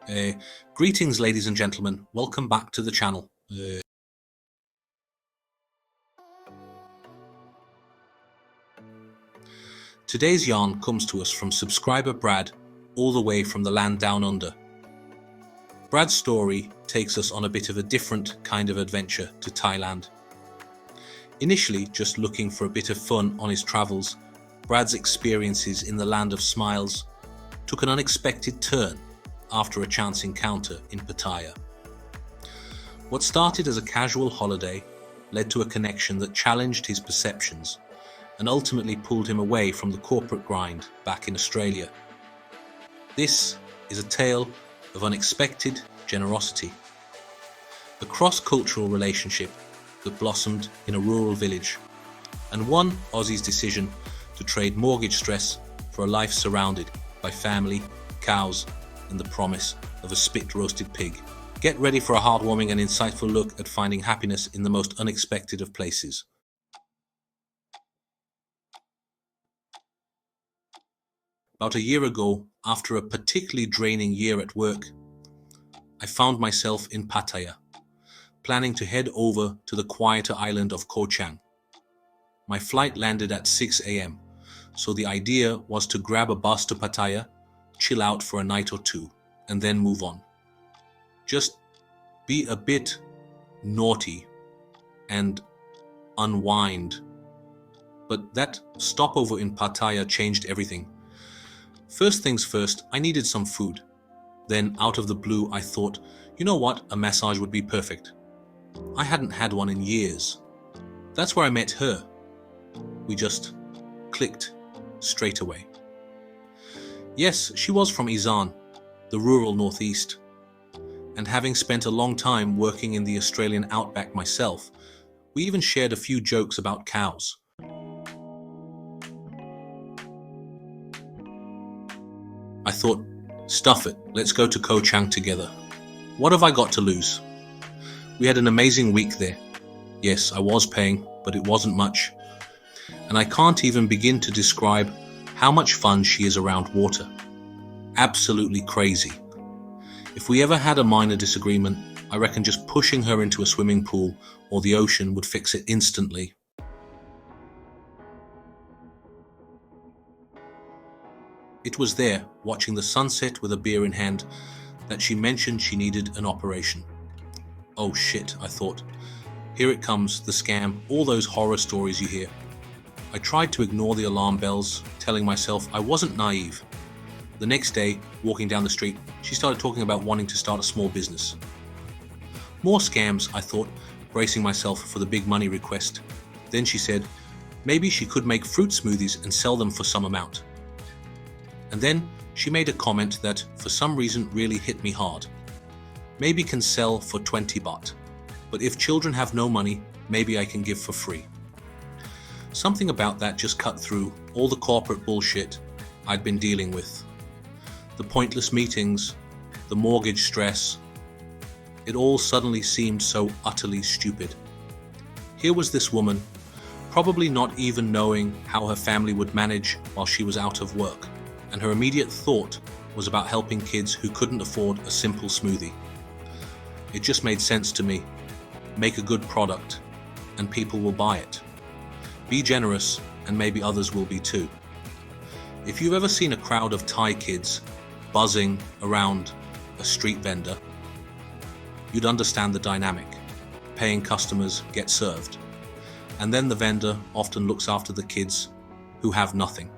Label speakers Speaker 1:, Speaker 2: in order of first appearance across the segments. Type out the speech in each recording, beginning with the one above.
Speaker 1: Uh, Greetings, ladies and gentlemen. Welcome back to the channel. Today's yarn comes to us from subscriber Brad, all the way from the land down under. Brad's story takes us on a bit of a different kind of adventure to Thailand. Initially just looking for a bit of fun on his travels, Brad's experiences in the land of smiles took an unexpected turn after a chance encounter in Pattaya. What started as a casual holiday led to a connection that challenged his perceptions and ultimately pulled him away from the corporate grind back in Australia. This is a tale of unexpected generosity, a cross-cultural relationship that blossomed in a rural village, and one Aussie's decision to trade mortgage stress for a life surrounded by family, cows, and the promise of a spit-roasted pig. Get ready for a heartwarming and insightful look at finding happiness in the most unexpected of places. About a year ago, after a particularly draining year at work, I found myself in Pattaya, planning to head over to the quieter island of Koh Chang. My flight landed at 6 a.m, so the idea was to grab a bus to Pattaya, chill out for a night or two, and then move on. Just be a bit naughty and unwind. But that stopover in Pattaya changed everything. First things first, I needed some food. Then out of the blue, I thought, you know what, a massage would be perfect. I hadn't had one in years. That's where I met her. We just clicked straight away. Yes, she was from Isaan, the rural northeast. And having spent a long time working in the Australian outback myself, we even shared a few jokes about cows. I thought, stuff it, let's go to Koh Chang together. What have I got to lose? We had an amazing week there. Yes, I was paying, but it wasn't much. And I can't even begin to describe how much fun she is around water. Absolutely crazy. If we ever had a minor disagreement, I reckon just pushing her into a swimming pool or the ocean would fix it instantly. It was there, watching the sunset with a beer in hand, that she mentioned she needed an operation. Oh shit, I thought. Here it comes, the scam, all those horror stories you hear. I tried to ignore the alarm bells, telling myself I wasn't naive. The next day, walking down the street, she started talking about wanting to start a small business. More scams, I thought, bracing myself for the big money request. Then she said, maybe she could make fruit smoothies and sell them for some amount. And then she made a comment that, for some reason, really hit me hard. Maybe can sell for 20 baht, but if children have no money, maybe I can give for free. Something about that just cut through all the corporate bullshit I'd been dealing with. The pointless meetings, the mortgage stress. It all suddenly seemed so utterly stupid. Here was this woman, probably not even knowing how her family would manage while she was out of work, and her immediate thought was about helping kids who couldn't afford a simple smoothie. It just made sense to me. Make a good product, and people will buy it. Be generous, and maybe others will be too. If you've ever seen a crowd of Thai kids buzzing around a street vendor, you'd understand the dynamic. Paying customers get served, and then the vendor often looks after the kids who have nothing.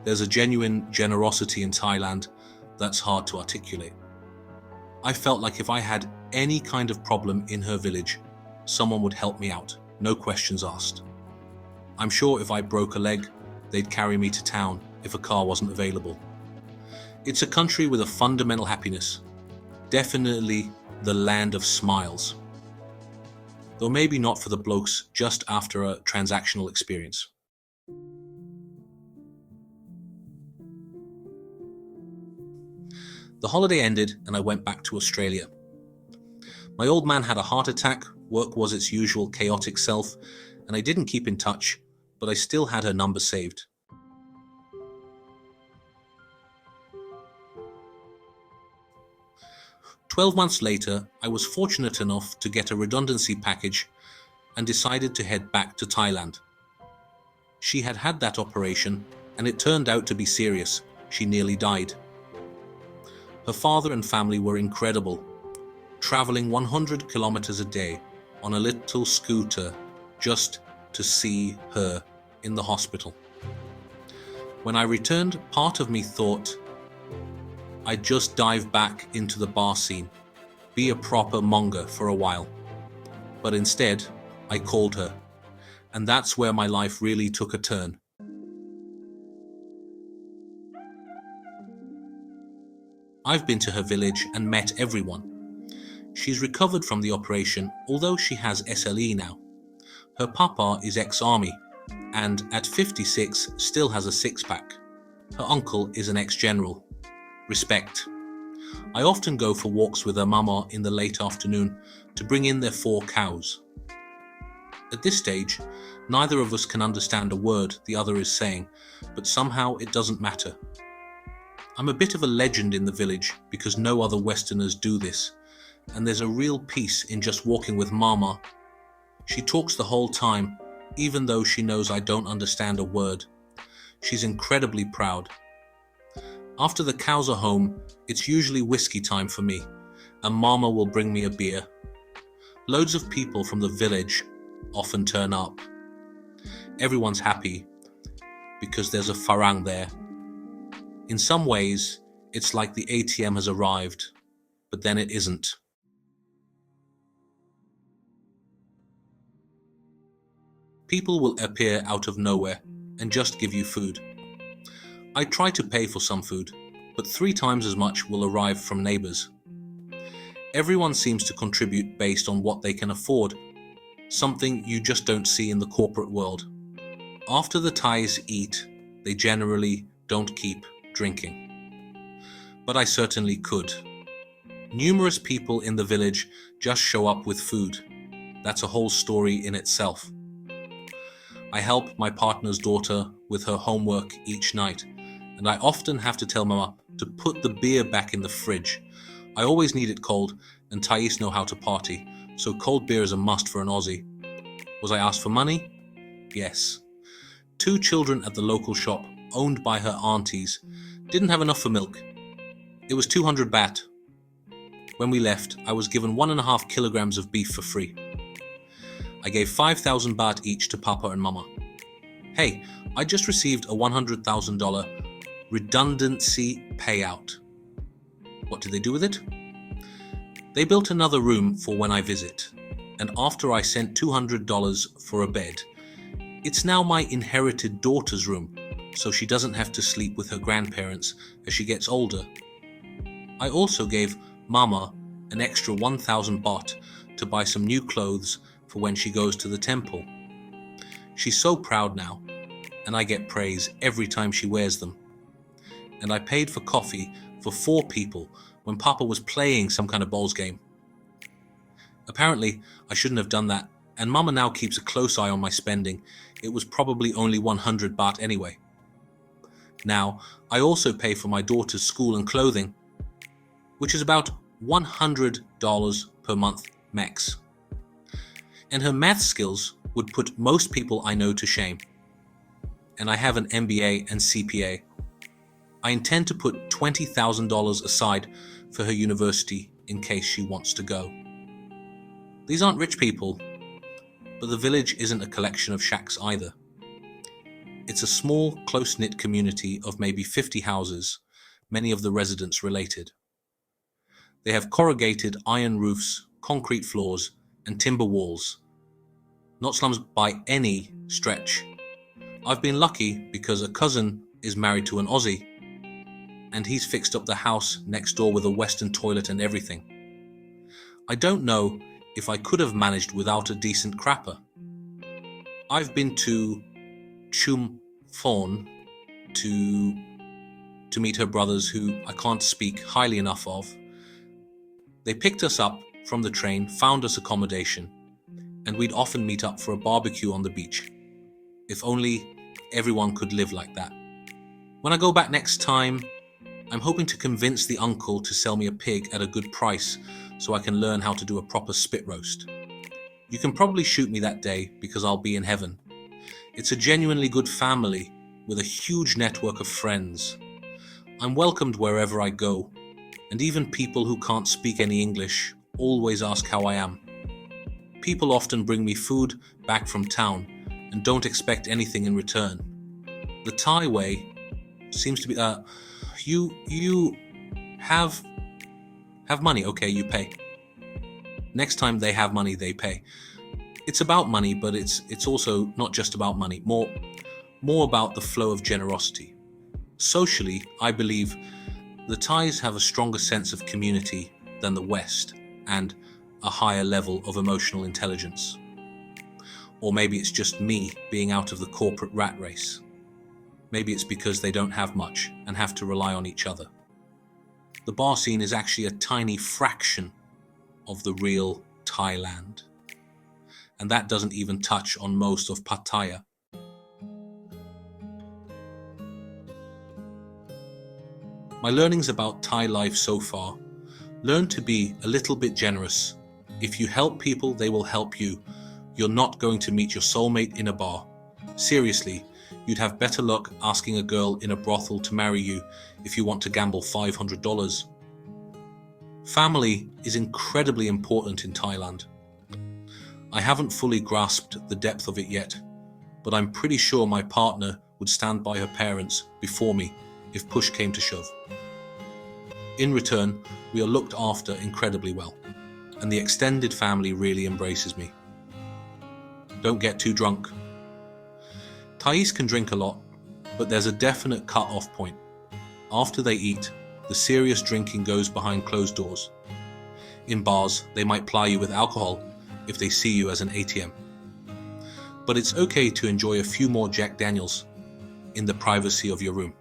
Speaker 1: There's a genuine generosity in Thailand that's hard to articulate. I felt like if I had any kind of problem in her village, someone would help me out, no questions asked. I'm sure if I broke a leg, they'd carry me to town if a car wasn't available. It's a country with a fundamental happiness, definitely the land of smiles. Though maybe not for the blokes just after a transactional experience. The holiday ended and I went back to Australia. My old man had a heart attack, work was its usual chaotic self, and I didn't keep in touch, but I still had her number saved. 12 months later, I was fortunate enough to get a redundancy package and decided to head back to Thailand. She had had that operation, and it turned out to be serious. She nearly died. Her father and family were incredible, traveling 100 kilometers a day on a little scooter just to see her in the hospital. When I returned, part of me thought I'd just dive back into the bar scene, be a proper monger for a while. But instead, I called her, and that's where my life really took a turn. I've been to her village and met everyone. She's recovered from the operation, although she has SLE now. Her papa is ex-army, and at 56 still has a six-pack. Her uncle is an ex-general. Respect. I often go for walks with her mama in the late afternoon to bring in their 4 cows. At this stage, neither of us can understand a word the other is saying, but somehow it doesn't matter. I'm a bit of a legend in the village because no other Westerners do this, and there's a real peace in just walking with Mama. She talks the whole time, even though she knows I don't understand a word. She's incredibly proud. After the cows are home, it's usually whiskey time for me, and Mama will bring me a beer. Loads of people from the village often turn up. Everyone's happy because there's a farang there. In some ways, it's like the ATM has arrived, but then it isn't. People will appear out of nowhere and just give you food. I try to pay for some food, but 3 times as much will arrive from neighbors. Everyone seems to contribute based on what they can afford, something you just don't see in the corporate world. After the Thais eat, they generally don't keep drinking. But I certainly could. Numerous people in the village just show up with food. That's a whole story in itself. I help my partner's daughter with her homework each night, and I often have to tell Mama to put the beer back in the fridge. I always need it cold, and Thais know how to party, so cold beer is a must for an Aussie. Was I asked for money? Yes. 2 children at the local shop, owned by her aunties, didn't have enough for milk. It was 200 baht. When we left, I was given 1.5 kilograms of beef for free. I gave 5,000 baht each to Papa and Mama. Hey, I just received a $100,000 redundancy payout. What did they do with it? They built another room for when I visit, and after I sent $200 for a bed, it's now my inherited daughter's room, so she doesn't have to sleep with her grandparents as she gets older. I also gave Mama an extra 1,000 baht to buy some new clothes for when she goes to the temple. She's so proud now, and I get praise every time she wears them. And I paid for coffee for 4 people when Papa was playing some kind of bowls game. Apparently, I shouldn't have done that, and Mama now keeps a close eye on my spending. It was probably only 100 baht anyway. Now, I also pay for my daughter's school and clothing, which is about $100 per month max. And her math skills would put most people I know to shame. And I have an MBA and CPA. I intend to put $20,000 aside for her university in case she wants to go. These aren't rich people, but the village isn't a collection of shacks either. It's a small, close-knit community of maybe 50 houses, many of the residents related. They have corrugated iron roofs, concrete floors, and timber walls. Not slums by any stretch. I've been lucky because a cousin is married to an Aussie, and he's fixed up the house next door with a Western toilet and everything. I don't know if I could have managed without a decent crapper. I've been to Chum Phon to meet her brothers, who I can't speak highly enough of. They picked us up from the train, found us accommodation, and we'd often meet up for a barbecue on the beach. If only everyone could live like that. When I go back next time, I'm hoping to convince the uncle to sell me a pig at a good price so I can learn how to do a proper spit roast. You can probably shoot me that day because I'll be in heaven. It's a genuinely good family with a huge network of friends. I'm welcomed wherever I go, and even people who can't speak any English always ask how I am. People often bring me food back from town and don't expect anything in return. The Thai way seems to be you have money, okay, you pay. Next time they have money, they pay. It's about money, but it's also not just about money, more about the flow of generosity. Socially, I believe the Thais have a stronger sense of community than the West and a higher level of emotional intelligence. Or maybe it's just me being out of the corporate rat race. Maybe it's because they don't have much and have to rely on each other. The bar scene is actually a tiny fraction of the real Thailand. And that doesn't even touch on most of Pattaya. My learnings about Thai life so far: learn to be a little bit generous. If you help people, they will help you. You're not going to meet your soulmate in a bar. Seriously, you'd have better luck asking a girl in a brothel to marry you if you want to gamble $500. Family is incredibly important in Thailand. I haven't fully grasped the depth of it yet, but I'm pretty sure my partner would stand by her parents before me if push came to shove. In return, we are looked after incredibly well, and the extended family really embraces me. Don't get too drunk. Thais can drink a lot, but there's a definite cut-off point. After they eat, the serious drinking goes behind closed doors. In bars, they might ply you with alcohol if they see you as an ATM. But it's okay to enjoy a few more Jack Daniels in the privacy of your room.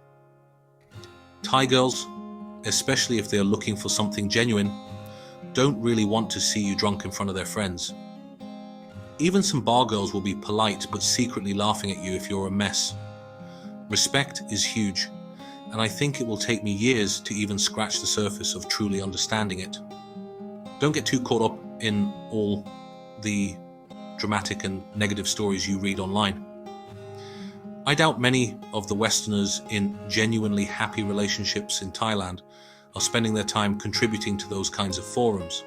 Speaker 1: Thai girls, especially if they are looking for something genuine, don't really want to see you drunk in front of their friends. Even some bar girls will be polite but secretly laughing at you if you're a mess. Respect is huge, and I think it will take me years to even scratch the surface of truly understanding it. Don't get too caught up in all the dramatic and negative stories you read online. I doubt many of the Westerners in genuinely happy relationships in Thailand are spending their time contributing to those kinds of forums.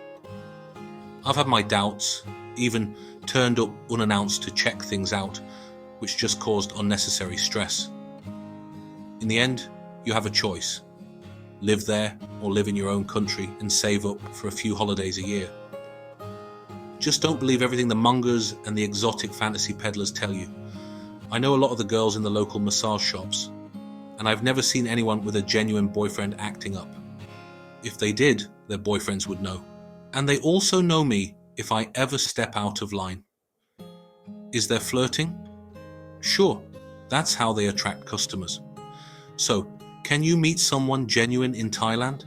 Speaker 1: I've had my doubts, even turned up unannounced to check things out, which just caused unnecessary stress. In the end, you have a choice. Live there or live in your own country and save up for a few holidays a year. Just don't believe everything the mongers and the exotic fantasy peddlers tell you. I know a lot of the girls in the local massage shops, and I've never seen anyone with a genuine boyfriend acting up. If they did, their boyfriends would know. And they also know me if I ever step out of line. Is there flirting? Sure, that's how they attract customers. So, can you meet someone genuine in Thailand?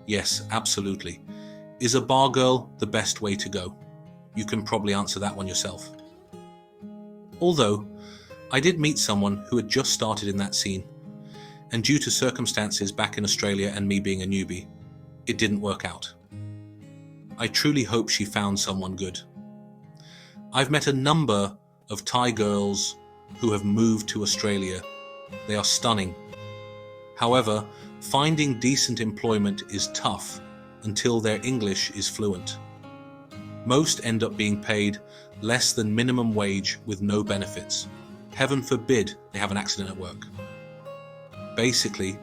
Speaker 1: Yes, absolutely. Is a bar girl the best way to go? You can probably answer that one yourself. Although, I did meet someone who had just started in that scene, and due to circumstances back in Australia and me being a newbie, it didn't work out. I truly hope she found someone good. I've met a number of Thai girls who have moved to Australia. They are stunning. However, finding decent employment is tough until their English is fluent. Most end up being paid less than minimum wage with no benefits. Heaven forbid they have an accident at work. Basically,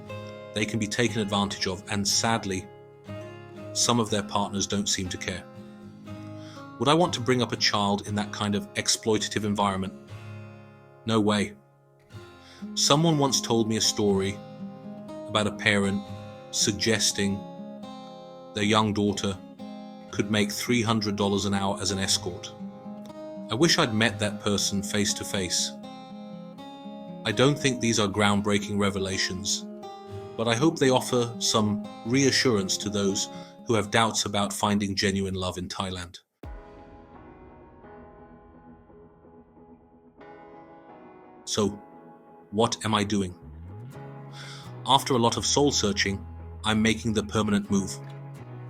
Speaker 1: they can be taken advantage of, and sadly, some of their partners don't seem to care. Would I want to bring up a child in that kind of exploitative environment? No way. Someone once told me a story about a parent suggesting their young daughter could make $300 an hour as an escort. I wish I'd met that person face to face. I don't think these are groundbreaking revelations, but I hope they offer some reassurance to those who have doubts about finding genuine love in Thailand. So, what am I doing? After a lot of soul searching, I'm making the permanent move.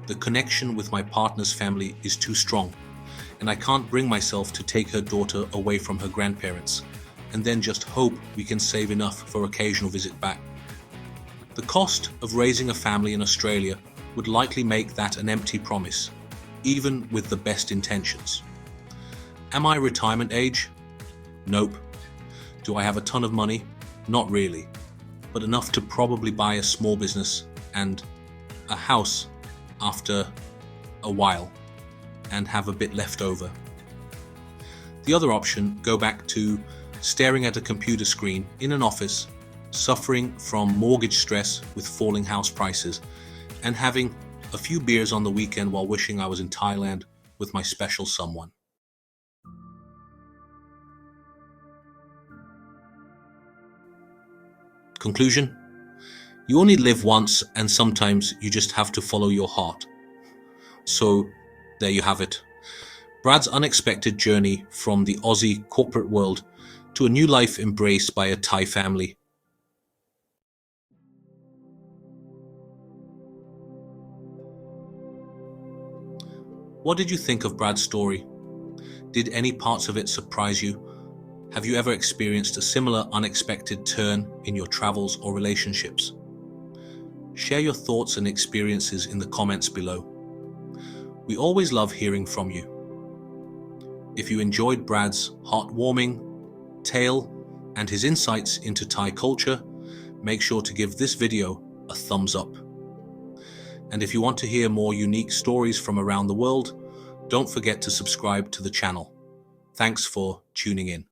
Speaker 1: The connection with my partner's family is too strong, and I can't bring myself to take her daughter away from her grandparents, and then just hope we can save enough for occasional visit back. The cost of raising a family in Australia would likely make that an empty promise, even with the best intentions. Am I retirement age? Nope. Do I have a ton of money? Not really, but enough to probably buy a small business and a house after a while and have a bit left over. The other option, go back to staring at a computer screen in an office, suffering from mortgage stress with falling house prices, and having a few beers on the weekend while wishing I was in Thailand with my special someone. Conclusion? You only live once, and sometimes you just have to follow your heart. So, there you have it. Brad's unexpected journey from the Aussie corporate world to a new life embraced by a Thai family. What did you think of Brad's story? Did any parts of it surprise you? Have you ever experienced a similar unexpected turn in your travels or relationships? Share your thoughts and experiences in the comments below. We always love hearing from you. If you enjoyed Brad's heartwarming tale and his insights into Thai culture, make sure to give this video a thumbs up. And if you want to hear more unique stories from around the world, don't forget to subscribe to the channel. Thanks for tuning in.